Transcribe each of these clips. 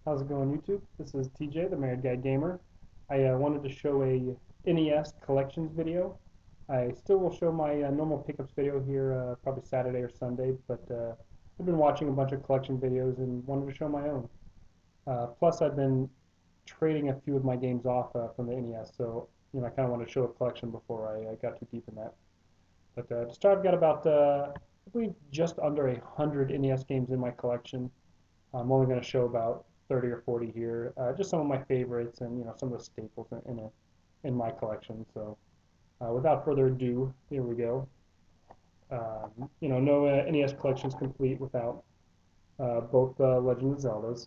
How's it going, YouTube? This is TJ, the Married Guy Gamer. I wanted to show a NES Collections video. I still will show my normal pickups video here probably Saturday or Sunday, but I've been watching a bunch of collection videos and wanted to show my own. Plus, I've been trading a few of my games off from the NES, so I kind of want to show a collection before I got too deep in that. But to start, I've got about, I believe, just under 100 NES games in my collection. I'm only going to show about 30 or 40 here, just some of my favorites and some of the staples in my collection. So without further ado, here we go. No NES collection is complete without both the Legend of Zeldas.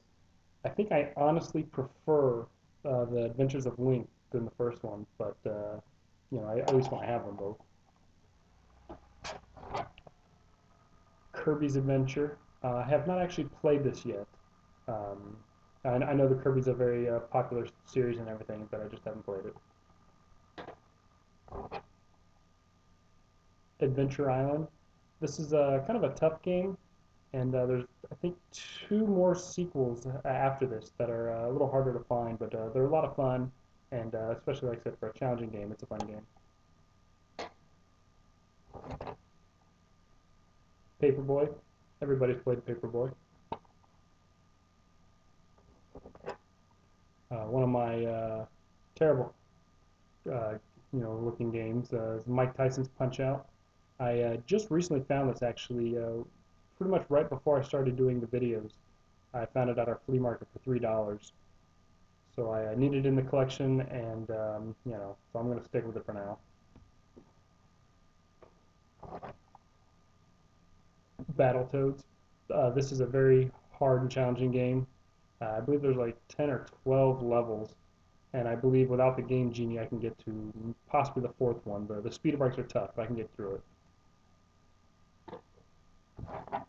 I think I honestly prefer the Adventures of Link than the first one, but I at least want to have them both. Kirby's Adventure. I have not actually played this yet. Um, I know the Kirby's a very popular series and everything, but I just haven't played it. Adventure Island. This is kind of a tough game, and there's I think two more sequels after this that are a little harder to find, but they're a lot of fun, and especially like I said, for a challenging game, it's a fun game. Paperboy. Everybody's played Paperboy. One of my terrible, looking games is Mike Tyson's Punch-Out. I just recently found this actually, pretty much right before I started doing the videos. I found it at our flea market for $3. So I needed it in the collection, and so I'm going to stick with it for now. Battletoads. This is a very hard and challenging game. I believe there's like 10 or 12 levels, and I believe without the Game Genie I can get to possibly the fourth one. The speed bikes are tough, but I can get through it.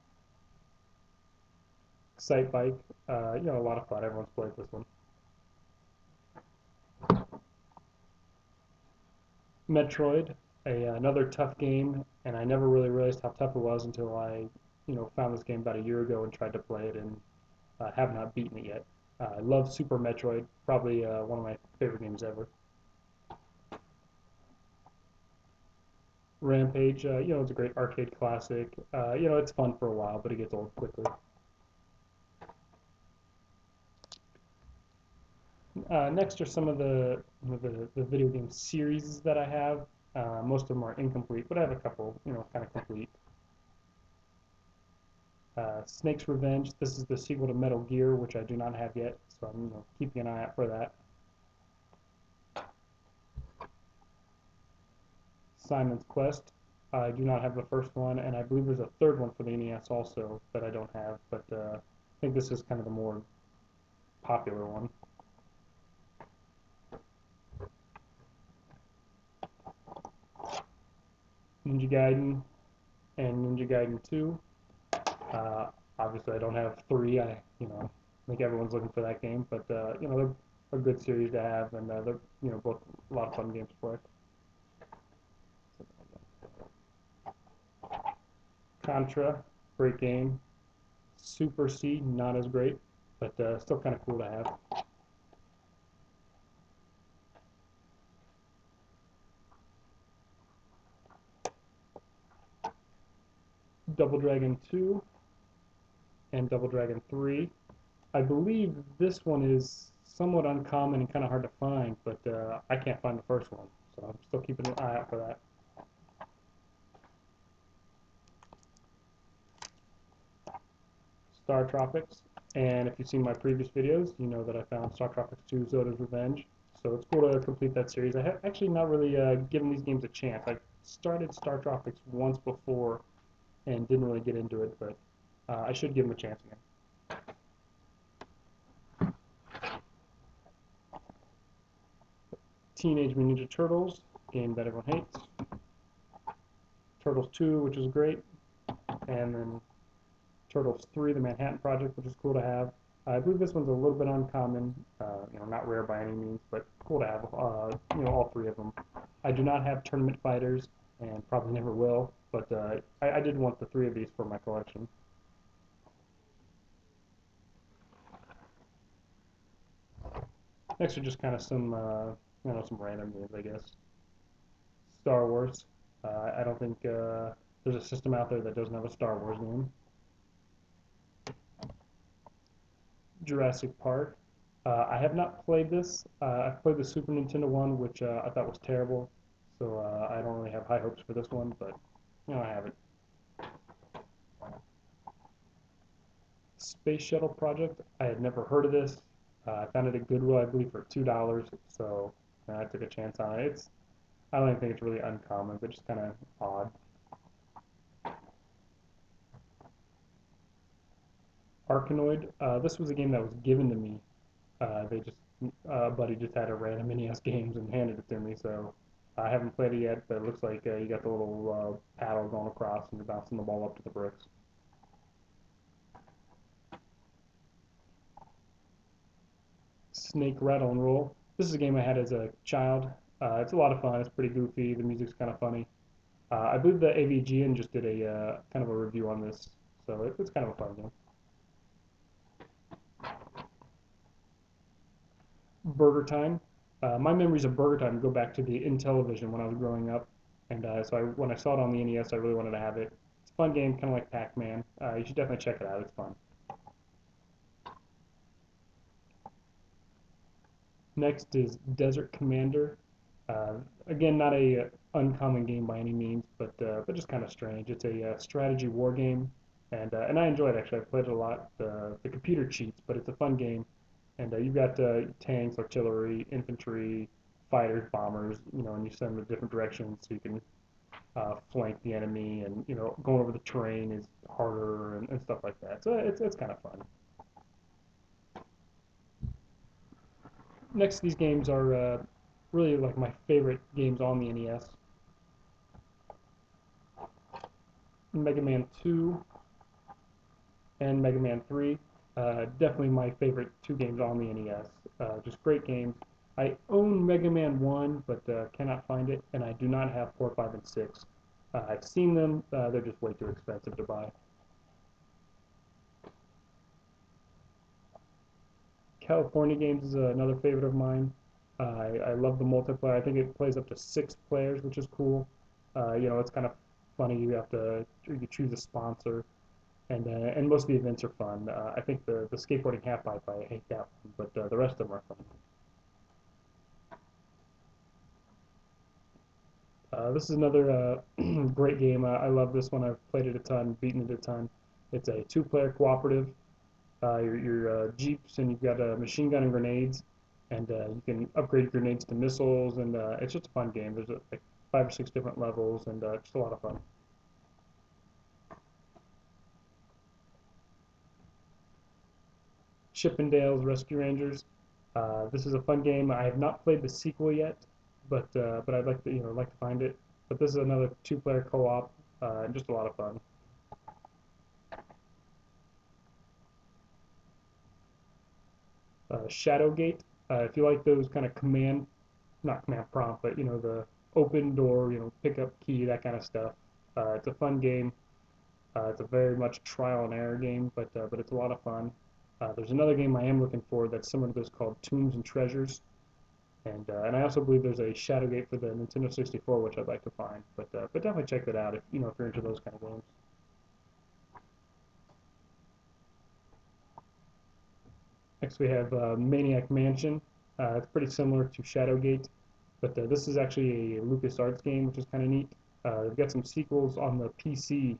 Excite Bike, a lot of fun. Everyone's played this one. Metroid, another tough game, and I never really realized how tough it was until I, found this game about a year ago and tried to play it, and have not beaten it yet. I love Super Metroid, probably one of my favorite games ever. Rampage, it's a great arcade classic. It's fun for a while, but it gets old quickly. Next are some of the video game series that I have. Most of them are incomplete, but I have a couple, kind of complete. Snake's Revenge. This is the sequel to Metal Gear, which I do not have yet, so I'm keeping an eye out for that. Simon's Quest. I do not have the first one, and I believe there's a third one for the NES also that I don't have, but I think this is kind of the more popular one. Ninja Gaiden and Ninja Gaiden 2. Obviously, I don't have 3. I think everyone's looking for that game, but they're a good series to have, and they're both a lot of fun games to play. Contra, great game. Super C, not as great, but still kind of cool to have. Double Dragon 2 and Double Dragon 3. I believe this one is somewhat uncommon and kind of hard to find, but I can't find the first one, so I'm still keeping an eye out for that. Star Tropics, and if you've seen my previous videos, you know that I found Star Tropics 2 Zoda's Revenge, so it's cool to complete that series. I have actually not really given these games a chance. I started Star Tropics once before and didn't really get into it, but I should give them a chance again. Teenage Mutant Ninja Turtles, game that everyone hates. Turtles 2, which is great, and then Turtles 3, The Manhattan Project, which is cool to have. I believe this one's a little bit uncommon, not rare by any means, but cool to have, all 3 of them. I do not have Tournament Fighters, and probably never will, but I did want the 3 of these for my collection. Next are just kind of some, some random games, I guess. Star Wars. I don't think there's a system out there that doesn't have a Star Wars game. Jurassic Park. I have not played this. I've played the Super Nintendo one, which I thought was terrible. So I don't really have high hopes for this one, but I have it. Space Shuttle Project. I had never heard of this. I found it at Goodwill, I believe, for $2. So I took a chance on it. I don't even think it's really uncommon, but just kind of odd. Arkanoid. This was a game that was given to me. They just a buddy just had a random NES games and handed it to me, so I haven't played it yet. But it looks like you got the little paddle going across and you're bouncing the ball up to the bricks. Snake Rattle and Roll. This is a game I had as a child. It's a lot of fun. It's pretty goofy. The music's kind of funny. I believe the AVGN just did a kind of a review on this, so it's kind of a fun game. Burger Time. My memories of Burger Time go back to the Intellivision when I was growing up, and when I saw it on the NES, I really wanted to have it. It's a fun game, kind of like Pac-Man. You should definitely check it out. It's fun. Next is Desert Commander. Again, not a uncommon game by any means, but just kind of strange. It's a strategy war game, and I enjoy it actually. I've played it a lot. The computer cheats, but it's a fun game. And you've got tanks, artillery, infantry, fighters, bombers, and you send them in different directions so you can flank the enemy, and going over the terrain is harder and stuff like that. So it's kind of fun. Next, these games are really like my favorite games on the NES. Mega Man 2 and Mega Man 3. Definitely my favorite two games on the NES. Just great games. I own Mega Man 1, but cannot find it, and I do not have 4, 5, and 6. I've seen them. They're just way too expensive to buy. California Games is another favorite of mine. I love the multiplayer. I think it plays up to 6 players, which is cool. It's kind of funny. You choose a sponsor, and most of the events are fun. I think the skateboarding half pipe, I hate that one, but the rest of them are fun. This is another great game. I love this one. I've played it a ton, beaten it a ton. It's a two-player cooperative. Your jeeps, and you've got a machine gun and grenades, and you can upgrade grenades to missiles, and it's just a fun game. There's like 5 or 6 different levels, and just a lot of fun. Chippendales Rescue Rangers. This is a fun game. I have not played the sequel yet, but I'd like to like to find it. But this is another two-player co-op, and just a lot of fun. Shadowgate. If you like those kind of not command prompt, but the open door, pick up key, that kind of stuff. It's a fun game. It's a very much trial and error game, but it's a lot of fun. There's another game I am looking for that's similar to this called Tombs and Treasures, and I also believe there's a Shadowgate for the Nintendo 64, which I'd like to find. But definitely check that out if you're into those kind of games. Next we have Maniac Mansion. It's pretty similar to Shadowgate, but this is actually a LucasArts game, which is kind of neat. They've got some sequels on the PC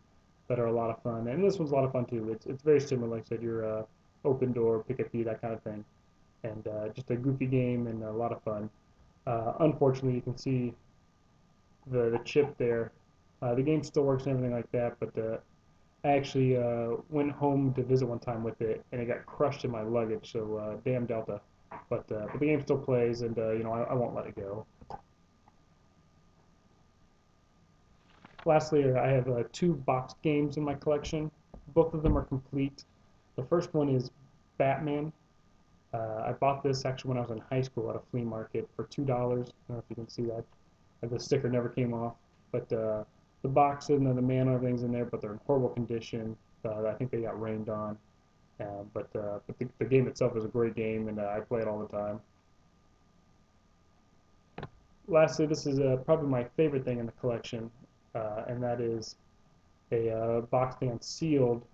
that are a lot of fun, and this one's a lot of fun too. It's very similar, like I said, your open door, pick a key, that kind of thing, and just a goofy game and a lot of fun. Unfortunately, you can see the chip there. The game still works and everything like that, but I actually went home to visit one time with it, and it got crushed in my luggage. So damn Delta. But the game still plays, and I won't let it go. Lastly, I have 2 boxed games in my collection. Both of them are complete. The first one is Batman. I bought this actually when I was in high school at a flea market for $2. I don't know if you can see that. The sticker never came off, but the box and the manual, everything's in there, but they're in horrible condition. I think they got rained on. But the game itself is a great game, and I play it all the time. lastly, this is probably my favorite thing in the collection, and that is a boxed and sealed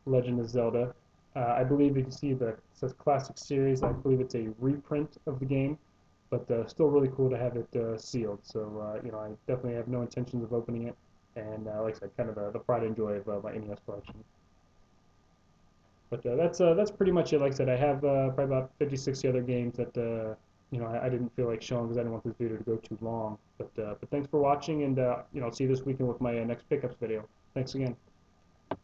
Legend of Zelda. I believe you can see the it says Classic Series. I believe it's a reprint of the game, but still really cool to have it sealed. So I definitely have no intentions of opening it, and like I said, kind of the pride and joy of my NES collection. But that's pretty much it. Like I said, I have probably about 50, 60 other games that I didn't feel like showing because I didn't want this video to go too long. But thanks for watching, and I'll see you this weekend with my next pickups video. Thanks again.